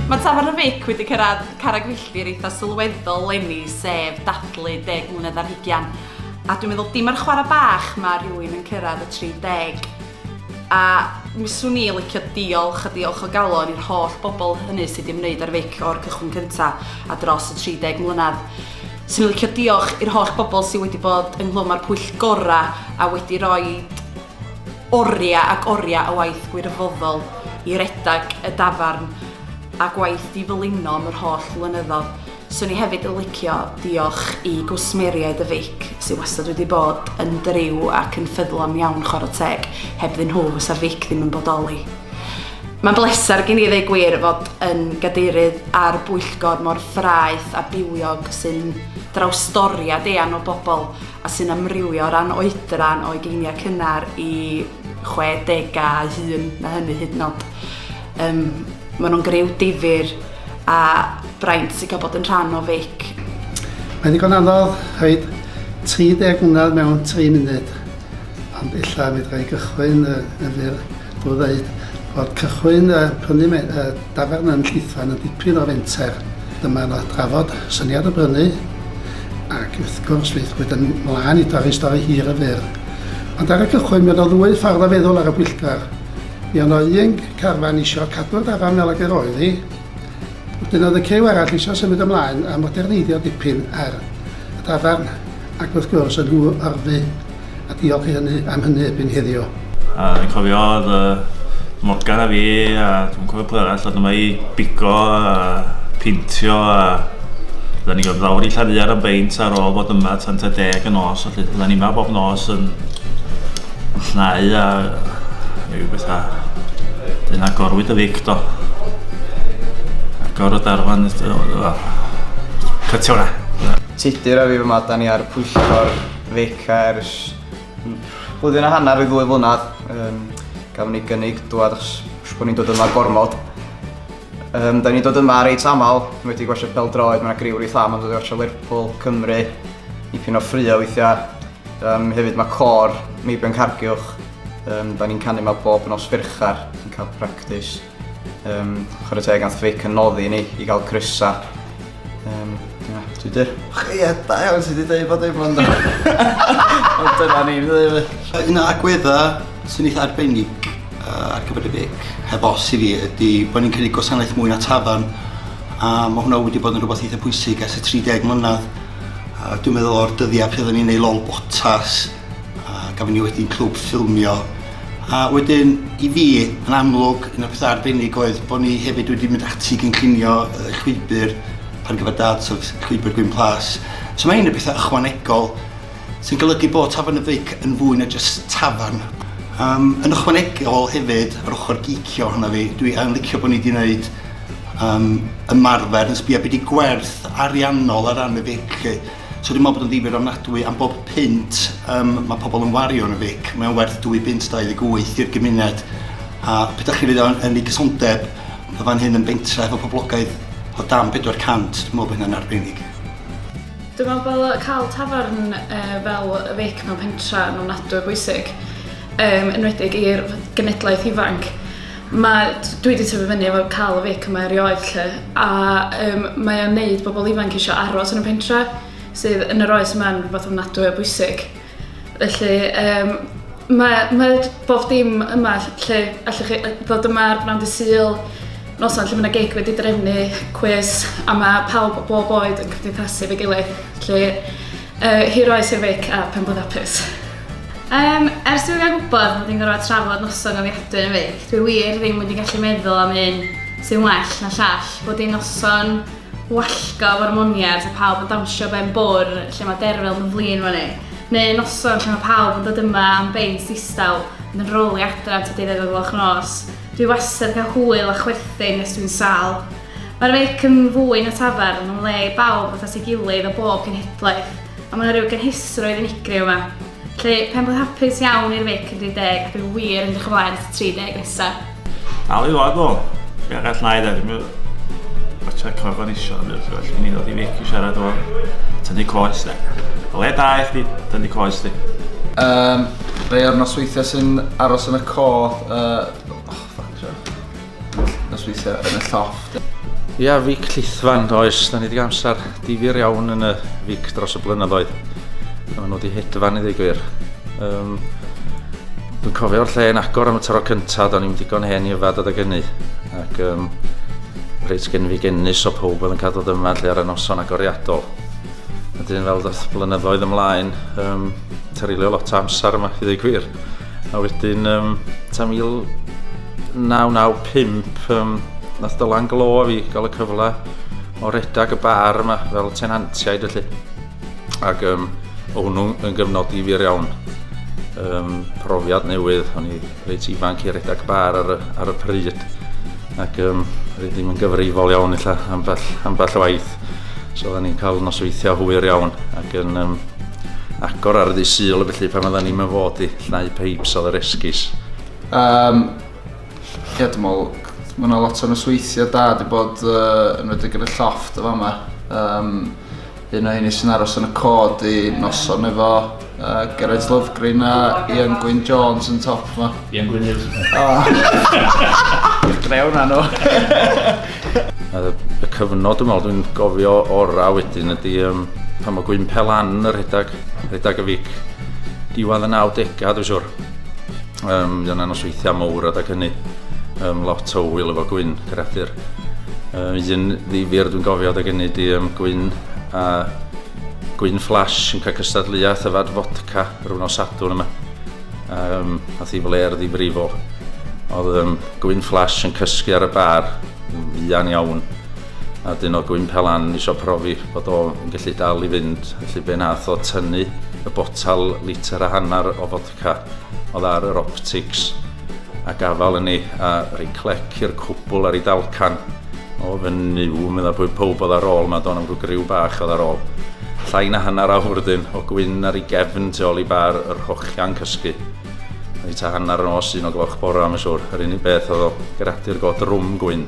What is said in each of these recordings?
Mae Tafarn y Fic wedi cyrraedd carreg filltir eitha sylweddol leni, sef Dathlu 10 mlynedd ar hugian. A dwi'n meddwl dim ar chwarae bach mae rhywun yn cyrraedd y 30. A mi swn i licio diolch a diolch o galon i'r holl bobl hynny sydd wedi ymwneud ar Fic o'r cychwyn cyntaf a dros y 30 mlynedd. Swn i'n licio diolch i'r holl bobl sydd wedi bod ynghlwm ar pwyll gorau a wedi rhoi oriau ac oriau o waith gwirfoddol i redag y dafarn a gwaith difyluno am yr holl flynyddoedd. Swn i hefyd yn licio diolch i gwsmeriaid y Fic sydd wastad wedi bod yn driw ac yn ffyddlon iawn chwarae teg hebddyn nhw fysa Fic ddim yn bodoli. Mae'n bleser gen i ddweud gwir fod yn gadeirydd ar bwyllgor mor ffraeth a bywiog sy'n drawstoriad eang o bobl a sy'n amrywio o ran oedran o ugeiniau cynnar i 60 a hyn na hynny hyd yn oed. Maen nhw'n griw difyr a braint sy'n cael bod yn rhan o Fic. Mae'n digon anodd rhaid 30 mlynedd mewn 3 munud. Ond illa mi drai gychwyn y fyr drwy ddeud bod cychwyn prynu dafarn yn Llithfaen yn dipyn o fenter. Dyma yna drafod syniad y brynu ac wrth gwrs fydd yn mlaen i dorri stori hir y fyr. Ond ar y cychwyn mi oedd 2 ffordd o feddwl ar y bwyllgar. Mi oedd un carfan isio cadw'r dafarn fel ag yr oedd hi. Wedyn oedd y cew arall isio symud ymlaen a moderniddio dipyn ar y dafarn ac wrth gwrs yn nhw orfu a diolch am hynny erbyn heddiw. Dwi'n cofio oedd Morgan a fi a dwi'n cofio pwy arall oedd yma i bigo a pintio a oedden ni'n gwybod i lladdu ar y beint ar ôl bod yma tan 10 y nos. Oedden ni yma bob nos yn llnau a yw beth a dyn agorwyd y Fic do. Agor y darfan cytio hwnna. Tudur a fi yma, da ni ar pwyllgor Fic ers blwyddyn a hanner i 2 flynedd. Gafon ni gynnig dwad achos bod ni'n dod yma gormod. Da ni'n dod yma reit aml, wedi gwasio bel-droed, mae yna griw reit lam, ond wedi gwasio Lerpwl, Cymru, nipyn o ffrio weithiau. Hefyd mae cor, Meibion Cargylch. Da ni'n canu yma bob nos Ferchar, yn cael practis. Chwarae teg nath Fic yn noddi ni i gael crysa. Tudur. Ie, da iawn sydd wedi dweud bod dim ond ond dyna ni'n dweud. Un o agweddau sy'n eitha arbennig ar gyfer y Fic, heb os i fi, ydy bod ni'n cynnig gwasanaeth mwy na tafarn. A mae hwnna wedi bod yn rhywbeth eitha pwysig ers y 30 mlynedd. Dwi'n meddwl o'r dyddiau pryd oedden ni'n neud lol botas, gafon ni wedi'n clwb ffilmio. A wedyn, i fi, yn amlwg, un o'r pethau arbennig oedd bod ni hefyd wedi mynd ati gynllunio llwybr ar gyfer dad, so llwybr Gwyn Plas. So mae un o'r pethau ychwanegol sy'n golygu bod Tafarn y Fic yn fwy na jyst tafarn. Yn ychwanegol hefyd, ar ochr gicio hwnna fi, dwi yn licio bod ni wedi gwneud ymarfer yn sbio beth i gwerth ariannol ar ran y Fic. So dwi'n meddwl bod yn ddifyr ofnadwy am bob pint mae pobl yn wario yn y Fic. Mae'n werth £2.28 i'r gymuned. A pe da chi'n rhaid yn ei gysondeb, mae fan hyn yn bentref o poblogaidd o dan 400. Dwi'n meddwl bod hynny'n arbennig. Dwi'n meddwl bod cael tafarn fel y Fic mewn pentra yn ofnadwy bwysig, enwedig i'r genedlaeth ifanc. Dwi wedi tyfu fyny efo cael y Fic yma erioed lle, a mae o'n neud bobl ifanc eisiau aros yn y pentra, sydd yn yr oes yma'n rhywbeth ofnadwy o bwysig. Felly, mae bob dim yma lle allwch chi ddod yma ar bnawn dydd Sul, noson lle mae yna gig wedi drefnu, cwis, a mae pawb o bob oed yn cymdeithasu fe gilydd. Felly, hir oes i'r Fic a pen blwydd hapus. Ers dwi'n gael gwybod bod ni'n gorfod trafod noson o ddiadwy yn y Fic, dwi wir ddim wedi gallu meddwl am un sy'n well na llall, bod hi'n noson wallgo o'r harmoniad a pawb yn dawnsio ben bwr lle mae derfel yn flin fan ni. Neu noson lle mae pawb yn dod yma am beint distaw yn roli adra am 12 nos. Dwi wastad cael hwyl a chwerthin nes dwi'n sal. Mae'r Fic yn fwy na tafarn yn le i bawb fatha sy'n gilydd o bob genhedlaeth a mae yna rhyw genhysrwydd unigryw yma. Felly pen blwydd hapus iawn i'r Fic yn 30 a dwi'n wir yn edrych ymlaen at 30 nesaf. Dal i ddod o. Fi arall na i ddweud. Watcha cofan isio, felly ni ddod i Fic i siarad o tynnu coes de. O le da i chdi tynnu coes di? Rhai o'r nosweithiau sy'n aros yn y codd, nosweithiau yn y llofft. Ia, Fic Llithfaen, oes. Da ni wedi amser difyr iawn yn y Fic dros y blynyddoedd. Maen nhw wedi hedfan i ddweud gwir. Dwi'n cofio'r lle'n agor am y taro cyntaf, do'n i'n digon hen i yfad adag ynny. Ac reit gen fi gennus o pob oedd yn cadw dyma lle ar y noson agoriadol. Wedyn fel dath blynyddoedd ymlaen, terilio lot o amser yma i ddweud gwir. A wedyn, ta 1995, nath Dylan Glo a fi gael y cyfle o redag y bar yma fel tenantiaid felly. Ac o hwnnw yn gyfnod difyr iawn. Profiad newydd, o'n i reit ifanc i redag bar ar y pryd. Ac rydym ddim yn gyfrifol iawn illa ambell waith. So oedden ni'n cael nosweithio hwyr iawn ac yn agor ar y ddi Sul felly pan oedden ni'n fod i llnau peips oedd yr esgus. Ie, dwi'n meddwl, mae yna lot o nosweithio da wedi bod yn wedi gyda llofft o fama. Un o hynny sy'n aros yn y cod i noson efo Geraint Lovegreen a Ian Gwyn Jones yn top yma. Ian Gwyn Hughes. Grew na nhw. Y cyfnod dwi'n gofio ora wedyn ydy pan mae Gwyn Pelan yn redag y Fic. Diwedd y 90au dwi'n siwr. Yna nosweithio mawr adag hynny. Lot o wyl efo Gwyn Caraddur. Un ddifyr dwi'n gofio adag hynny ydy Gwyn Flash yn cael cystadleuaeth yfad fodca rhwng o Sadwrn yma. Nath i fler ddifrifol. Oedd Gwyn Flash yn cysgu ar y bar, fian iawn. A dyn o Gwyn Pelan eisiau profi bod o'n gallu dal i fynd. Felly be nath o tynnu y botal litr a hanner o fodca oedd ar yr optics. A gafal yn ni a rhoi clec i'r cwbl ar ei dalcan. O fyny meddwl bod pob oedd ar ôl, mae do'n am rhyw griw bach oedd ar ôl. Llain a hanner awr dyn o Gwyn ar ei gefn tu ôl i bar yr hochian cysgu. Ei ta hanner yn os 1:00 bore am y siwr. Yr unig beth oedd o Caraddur god drwm Gwyn.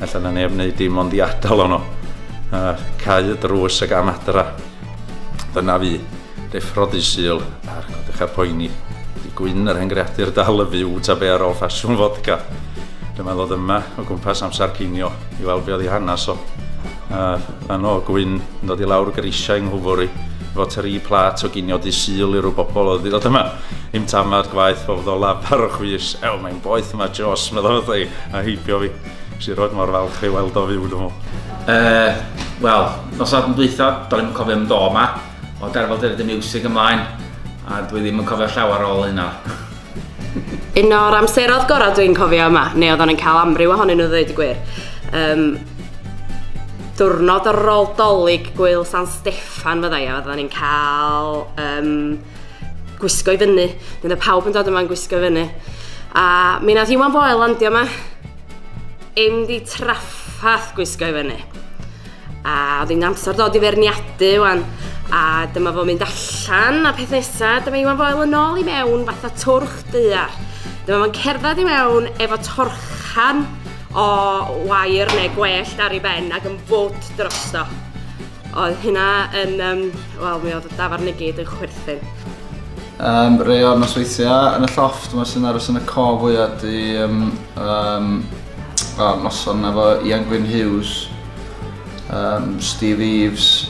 Alla na neb wneud dim ond i adal ono. Cau y drws ag am adra. Dyna fi, deffro di Sul a'r godech ar poeni. Di Gwyn yr hen Caraddur dal y fyw ta be ar ôl ffasiwn fodca. Dyma ddod yma o gwmpas amser cinio i weld be oedd i hanes o. Fan o Gwyn yn dod i lawr grisiau yng Nghwfwri efo 3 plat o ginio di Sul i rhyw bobl oedd i ddod yma. Im tamad gwaith bod o lafar o chwys. Mae'n boeth yma Jos, meddwl oedd ei a heibio fi. Si roed mor falch i weld o fyw dwi'n meddwl. Wel, nos oedd yn dweithio, do'n i'n cofio am do yma. O derfod dyryd y music ymlaen. A dwi ddim yn cofio llawer ôl hynna. Un o'r amseroedd gorau dwi'n cofio yma, neu oedden ni'n cael amryw ohonyn nhw ddweud y gwir. Diwrnod ar ôl dolyg Gwyl San Steffan fydda i, oedden ni'n cael gwisgo i fyny. Dyna pawb yn dod yma'n gwisgo i fyny. A mi nath Iwan Foel landio yma, di traffath gwisgo i fyny. A oedd hi'n amser dod i ferniadu wan. A dyma fo mynd allan a peth nesa, dyma Iwan Foel yn ôl i mewn fatha twrch daear. Dyma fo'n cerdded i mewn efo torchan o wair neu gwellt ar ei ben ac yn fod drosto. Oedd hynna yn, wel, mi oedd y dafarn i gyd yn chwerthin. Rhai o'r nosweithiau yn y llofft yma sy'n aros yn y cof fwyaf di noson efo Ian Gwyn Hughes, Steve Eves,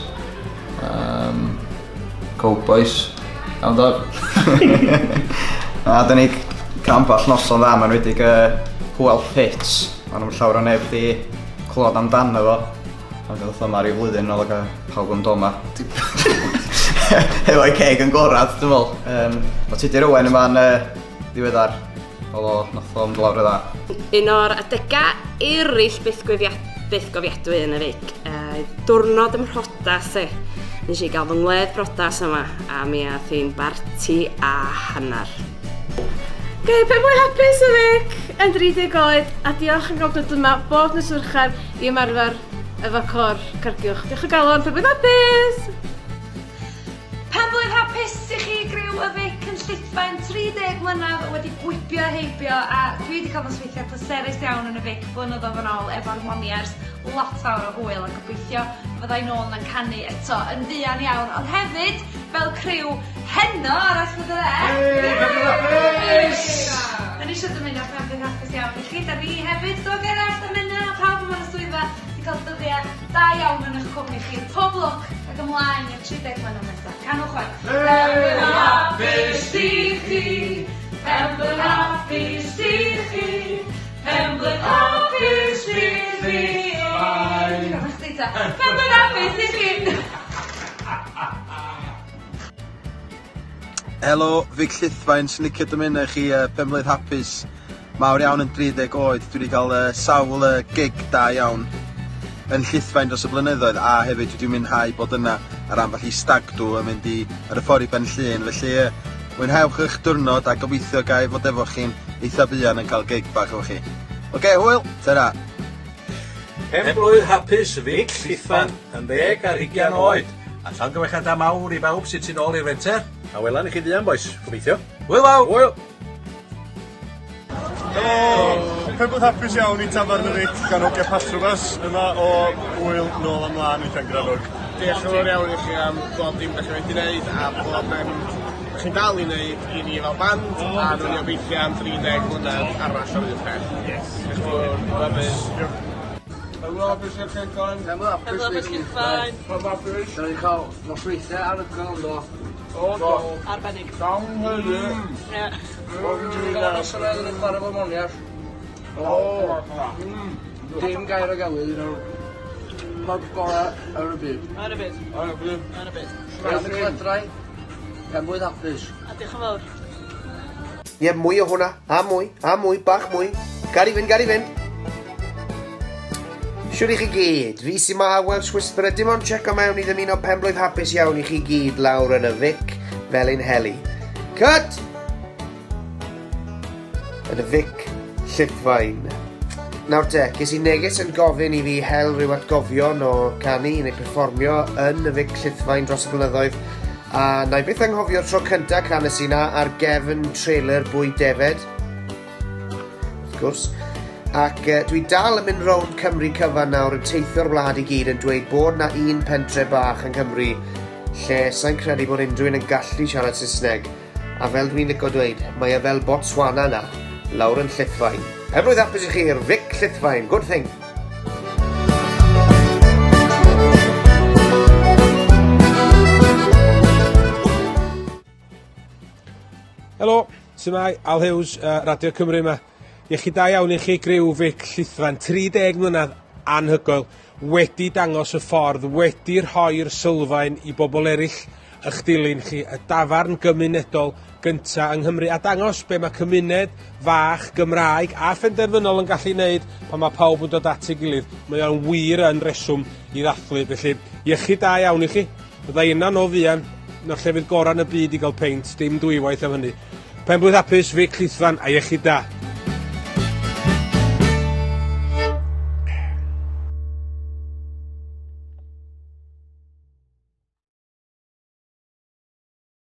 Cowboys, iawn do? A dyn ni cael amball noson dda, mae'n wedi Hwyl Pits. Mae'n llawer o neb di clod amdano fo. Ond oedd yma rhyw flwyddyn oedd pawb yn dod yma. Efo'i ceg yn gorad, dwi'n meddwl. O ti di rwan yma'n ddiweddar. Nath o'n glawr o dda. Un o'r adegau eraill byth gofiadwy yn y Fic. Diwrnod ym Mhrodas Nes i gael fy ngwledd brodas yma a mi ath hi'n barti a hanner. Pe mwy hapus y Fic yn 30 oed a diolch yn gael dod yma bod yn Swrchar i ymarfer efo cor cargylch. Diolch o galon, pe mwy hapus! Penblwydd hapus i chi Griw y Fic yn Llithfaen 30 mlynedd wedi gwibio a heibio a dwi wedi cael nosweithiau pleserus iawn yn y Fic blynyddoedd yn ôl efo'r Moniers lot fawr o hwyl a gobeithio fyddai nôl yn canu eto yn fuan iawn ond hefyd fel criw heno arall fydde Da ni eisiau dymuno penblwydd hapus iawn i chi, da fi hefyd do Gerard, dymuno pawb yma'n y swyddfa wedi cael da iawn yn eich cwmni chi. Pob lwc ac ymlaen i'r 30 mlynedd nesaf. Canwch waith. Penblwydd hapus i chi. Penblwydd hapus i chi. Penblwydd hapus i chi. Penblwydd hapus i chi. Helo, Fic Llithfaen, sy'n licio dymuno chi penblwydd hapus. Mawr iawn yn 30 oed, dwi wedi cael sawl gig da iawn yn Llithfaen dros y blynyddoedd a hefyd dwi'n mwynhau bod yna ar ambell i stagdw yn mynd ar y ffordd i Ben Llŷn. Felly mwynhewch eich diwrnod a gobeithio gai fod efo chi'n eitha buan yn cael gig bach efo chi. Oce, hwyl, tara! Penblwydd hapus Fic Llithfaen yn 10 ar 20 oed. A llongyfechiad da mawr i bawb sy'n tu ôl i'r fenter. A welan i chi ddian, boes, gobeithio. Hwyl fawr! Hwyl! Penblwydd hapus iawn i Tafarn y Fic gan Ogia Patrwbas yma o Hwyl nôl ymlaen i Llangrannog. Diolch yn fawr iawn i chi am bob dim ydych chi'n wedi gwneud a bob chi'n dal i wneud i ni fel band a dwi'n ni obeithio am 30 mlynedd arall o'r un peth. Diolch yn fawr, hapus. Penblwydd hapus i'r Llangran. Penblwydd hapus Llithfaen. Penblwydd hapus. Da ni'n cael nosweithiau anhygoel do. O, arbennig. Dawn hynny. Ie. Dwi'n os yna yn chwarae fo moniach. O, dim gair o gael iddyn nhw. Mae'n gorau ar y byd. Ar y byd. Ar y byd. Ar y byd. Rhaid yn gledrau. Penblwydd hapus. A diolch yn fawr. Ie, mwy o hwnna. A mwy, bach mwy. Gari fynd. Siwr i chi gyd, fi sy'n ma Welsh Whisperer dim ond checo mewn i ddymuno penblwydd hapus iawn i chi gyd lawr yn y Fic fel ein heli. Cut! Yn y Fic Llithfaen. Nawr te, ges i neges yn gofyn i fi hel rhyw atgofion o canu neu perfformio yn y Fic Llithfaen dros y blynyddoedd a na i byth anghofio'r tro cyntaf canes i na ar gefn trailer bwyd defed. Wrth gwrs. Ac dwi dal yn mynd rownd Cymru cyfan nawr yn teithio'r wlad i gyd yn dweud bod na un pentre bach yn Cymru lle sa'n credu bod unrhyw'n yn gallu siarad Saesneg. A fel dwi'n licio dweud, mae e fel Botswana na, lawr yn Llithfaen. Penblwydd hapus i chi'r Fic Llithfaen, good thing! Helo, sy'n mai Al Hughes, Radio Cymru yma. Iechyd da iawn i chi griw Fic Llithfaen, 30 mlynedd anhygoel, wedi dangos y ffordd, wedi rhoi'r sylfaen i bobl eraill eich dilyn chi, y dafarn gymunedol gyntaf yng Nghymru, a dangos be mae cymuned fach Gymraeg a phenderfynol yn gallu wneud pan mae pawb yn dod at ei gilydd. Mae o'n wir yn reswm i ddathlu, felly iechyd da iawn i chi. Bydda unan o fuan, na'r llefydd gorau yn y byd i gael peint, dim dwywaith am hynny. Penblwydd hapus, Fic Llithfaen a iechyd da.